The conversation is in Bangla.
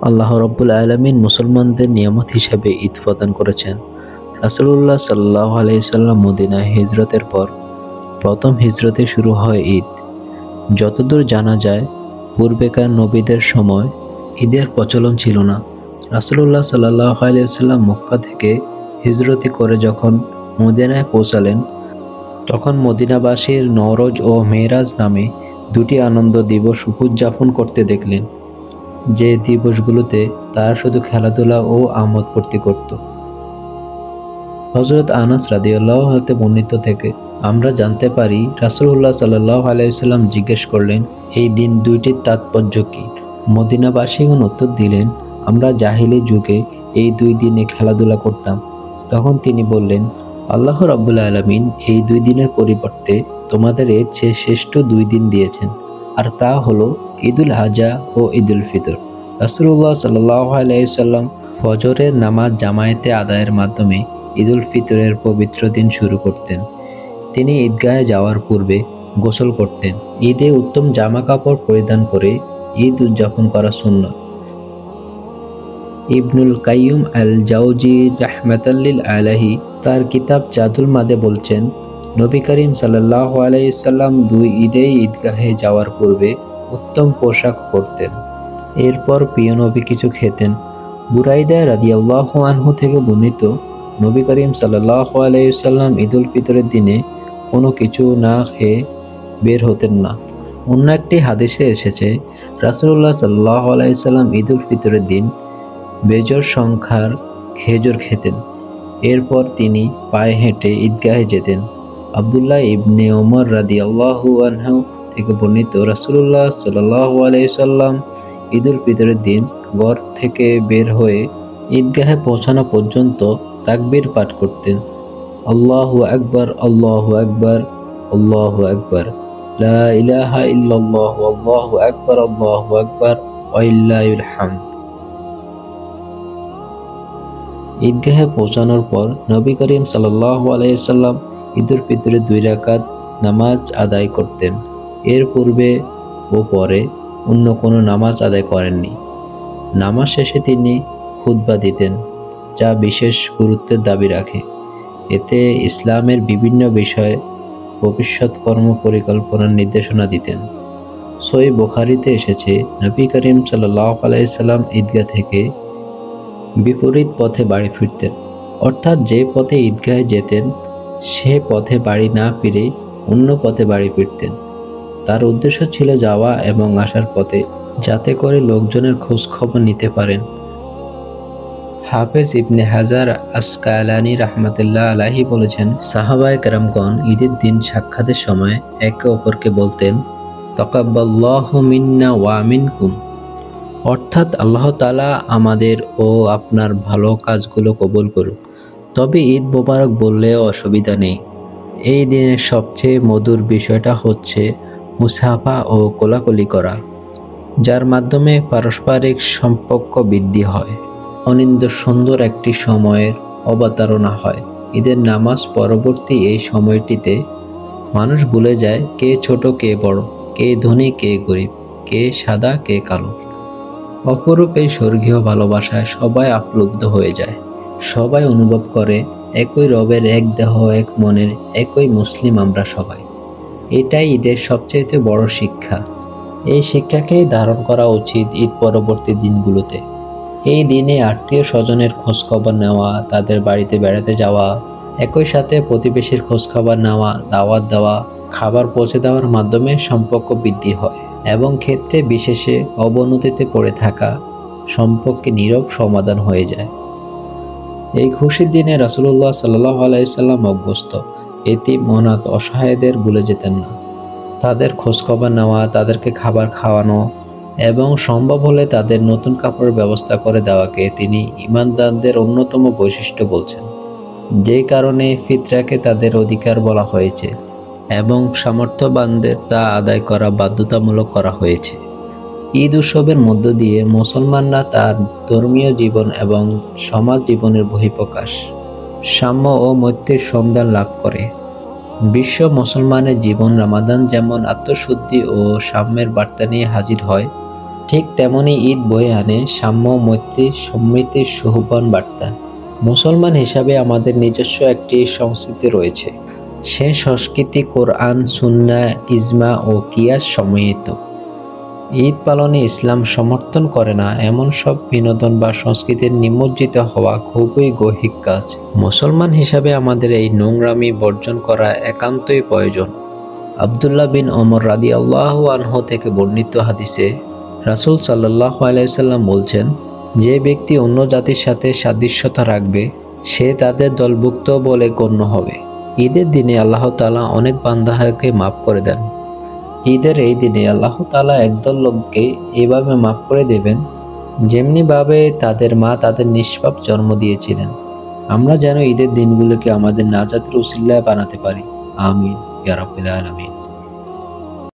আল্লাহ রাব্বুল আলামিন মুসলমানদের নিয়ামত হিসেবে ঈদ প্রদান করেছেন। রাসূলুল্লাহ সাল্লাল্লাহু আলাইহি সাল্লাম মদিনায় হিজরতের পর প্রথম হিজরতে শুরু হয় ঈদ। যতদূর জানা যায়, পূর্বেকার নবীদের সময় ঈদের প্রচলন ছিল না। রাসূলুল্লাহ সাল্লাল্লাহু আলাইহি সাল্লাম মক্কা থেকে হিজরত করে যখন মদিনায় পৌঁছালেন, তখন মদিনাবাসীর নওরোজ ও মেরাজ নামে দুটি আনন্দ দিবস উদযাপন করতে দেখলেন, যে দিবসগুলোতে তারা শুধু খেলাধুলা ও আমোদ ফুর্তি করত। হযরত আনাস রাদিয়াল্লাহু হতে বর্ণিত থেকে আমরা জানতে পারি, রাসূলুল্লাহ সাল্লাল্লাহু আলাইহি সাল্লাম জিজ্ঞেস করলেন, এই দিন দুইটির তাৎপর্য কি? মদিনাবাসীগণ উত্তর দিলেন, আমরা জাহিলি যুগে এই দুই দিনে খেলাধুলা করতাম। তখন তিনি বললেন, আল্লাহ রাব্বুল আলামিন এই দুই দিনের পরিবর্তে তোমাদের এর চেয়ে শ্রেষ্ঠ দুই দিন দিয়েছেন, আর তা হলো ঈদুল আযহা ও ঈদুল ফিতর। রাসূলুল্লাহ সাল্লাল্লাহু আলাইহি সাল্লাম ফজরের নামাজ জামায়াতে আদায়ের মাধ্যমে ঈদুল ফিতরের পবিত্র দিন শুরু করতেন। তিনি ঈদগাহে যাওয়ার পূর্বে গোসল করতেন। ঈদে উত্তম জামা কাপড় পরিধান করে ঈদ উদযাপন করা সুন্নত। ইবনুল কাইয়ুম আল জাওজি রাহমাতুল্লাহ আলাইহি তার কিতাব জাদুল মাদে বলছেন, নবী করিম সাল্লাল্লাহু আলাইহি সাল্লাম দুই ঈদেই ঈদগাহে যাওয়ার পূর্বে উত্তম পোশাক পরতেন। এরপর প্রিয় নবী কিছু খেতেন। বুরাইদা রাদিয়াল্লাহু আনহু থেকে বর্ণিত, নবী করিম সাল্লাল্লাহু আলাইহি সাল্লাম ঈদুল ফিতরের দিনে কোনো কিছু না খেয়ে বের হতেন না। অন্য একটি হাদিসে এসেছে, রাসূলুল্লাহ সাল্লাল্লাহু আলাইহি সাল্লাম ঈদুল ফিতরের দিন বেজোড় সংখ্যার খেজুর খেতেন। এরপর তিনি পায়ে হেঁটে ঈদগাহে যেতেন। আব্দুল্লাহ ইবনে ওমর রাদিয়াল্লাহু আনহু থেকে বর্ণিত, রাসূলুল্লাহ সাল্লাল্লাহু আলাইহি সাল্লাম ঈদুল ফিতরের দিন ঘর থেকে বের হয়ে ঈদগাহে পৌঁছানো পর্যন্ত তাকবীর পাঠ করতেন। আল্লাহু আকবার, আল্লাহু আকবার, আল্লাহু আকবার, লা ইলাহা ইল্লাল্লাহ, আল্লাহু আকবার, আল্লাহু আকবার, ওয়ালিল্লাহিল হামদ। ঈদগাহে পৌঁছানোর পর নবী করিম সাল্লাল্লাহু আলাইহি সাল্লাম ঈদুল ফিতরের 2 রাকাত নামাজ আদায় করতেন। এর পূর্বে ও পরে অন্য কোনো নামাজ আদায় করেননি। নামাজ শেষে তিনি খুতবা দিতেন, যা বিশেষ গুরুত্বের দাবি রাখে। এতে ইসলামের বিভিন্ন বিষয়ে ভবিষ্যৎ কর্ম পরিকল্পনার নির্দেশনা দিতেন। সহিহ বুখারীতে এসেছে, নবী করিম সাল্লাল্লাহু আলাইহি সাল্লাম ঈদগাহ থেকে বিপরীত পথে বাড়ি ফিরতেন, অর্থাৎ যে পথে ঈদগাহে যেতেন সে পথে বাড়ি না ফিরে অন্য পথে বাড়ি ফিরতেন। তার উদ্দেশ্য ছিল যাওয়া এবং আসার পথে, যাতে করে লোকজনের খোঁজ খবর নিতে পারেন। হাফেজ ইবনে হাজার আসকালানি রাহমাতুল্লাহ আলাইহি বলেছেন, সাহাবায়ে কেরামগণ ঈদের দিন সাক্ষাতের সময় একে অপরকে বলতেন, তাকাব্বালাহু মিন্না ওয়া মিনকুম, অর্থাৎ আল্লাহ তাআলা আমাদের ও আপনার ভালো কাজগুলো কবুল করুন। তবে ঈদ মোবারক বললেও অসুবিধা নেই। এই দিনের সবচেয়ে মধুর বিষয়টা হচ্ছে মুসাফা ও কোলাকুলি করা, যার মাধ্যমে পারস্পরিক সম্পর্ক বৃদ্ধি হয়। অনিন্দ্য সুন্দর একটি সময়ের অবতারণা হয়। ঈদের নামাজ পরবর্তী এই সময়টিতে মানুষ ভুলে যায় কে ছোট কে বড়, কে ধনী কে গরিব, কে সাদা কে কালো। অপরূপ এই স্বর্গীয় ভালোবাসায় সবাই আপ্লুব্ধ হয়ে যায়। সবাই অনুভব করে একই রবের, এক দেহ এক মনের, একই মুসলিম আমরা সবাই। এটাই ঈদের সবচেয়ে বড় শিক্ষা। এই শিক্ষাকেই ধারণ করা উচিত ঈদ পরবর্তী দিনগুলোতে। এই দিনে আত্মীয় স্বজনের খোঁজখবর নেওয়া, তাদের বাড়িতে বেড়াতে যাওয়া, একই সাথে প্রতিবেশীর খোঁজখবর নেওয়া, দাওয়াত দেওয়া, খাবার পৌঁছে দেওয়ার মাধ্যমে সম্পর্ক বৃদ্ধি হয় এবং ক্ষেত্রে বিশেষে অবনতিতে পড়ে থাকা সম্পর্কে নীরব সমাধান হয়ে যায়। এই খুশির দিনে রাসূলুল্লাহ সাল্লাল্লাহু আলাইহি সাল্লাম অভ্যস্ত এতিম অনাথ অসহায়দের ভুলে যেতেন না। তাদের খোঁজখবর নেওয়া, তাদেরকে খাবার খাওয়ানো এবং সম্ভব হলে তাদের নতুন কাপড়ের ব্যবস্থা করে দেওয়াকে তিনি ঈমানদারদের অন্যতম বৈশিষ্ট্য বলছেন, যেই কারণে ফিতরাকে তাদের অধিকার বলা হয়েছে এবং সামর্থ্যবানদের তা আদায় করা বাধ্যতামূলক করা হয়েছে। ঈদ উৎসবের মধ্য দিয়ে মুসলমানরা তার ধর্মীয় জীবন এবং সমাজ জীবনের বহিঃপ্রকাশ, সাম্য ও মৈত্রীর সন্ধান লাভ করে। বিশ্ব মুসলমানের জীবন রমাদান যেমন আত্মশুদ্ধি ও সাম্যের বার্তা নিয়ে হাজির হয়, ঠিক তেমনি ঈদ বয়ে আনে সাম্য, মৈত্রী, সম্প্রীতির সুহবন বার্তা। মুসলমান হিসাবে আমাদের নিজস্ব একটি সংস্কৃতি রয়েছে। সে সংস্কৃতি কোরআন, সুন্নাহ, ইজমা ও কিয়াস সম্মিলিত। ঈদ পালনে ইসলাম সমর্থন করে না এমন সব বিনোদন বা সংস্কৃতির নিমজ্জিত হওয়া খুবই গহীন কাজ। মুসলমান হিসাবে আমাদের এই নোংরামি বর্জন করা একান্তই প্রয়োজন। আব্দুল্লাহ বিন ওমর রাদিয়াল্লাহু আনহু থেকে বর্ণিত হাদিসে রাসূল সাল্লাল্লাহু আলাইহি ওয়াসাল্লাম বলছেন, যে ব্যক্তি অন্য জাতির সাথে সাদৃশ্যতা রাখবে সে তাদের দলভুক্ত বলে গণ্য হবে। ঈদের দিনে আল্লাহ তাআলা অনেক বান্দাকে মাফ করে দেন। ঈদের এই দিনে আল্লাহ তাআলা একদল লোককে এভাবে মাফ করে দেবেন যেমনিভাবে তাদের মা তাদের নিষ্পাপ জন্ম দিয়েছিলেন। আমরা যেন ঈদের দিনগুলোকে আমাদের নাজাতের উসিলা বানাতে পারি। আমিন ইয়া রাব্বিল আলামিন।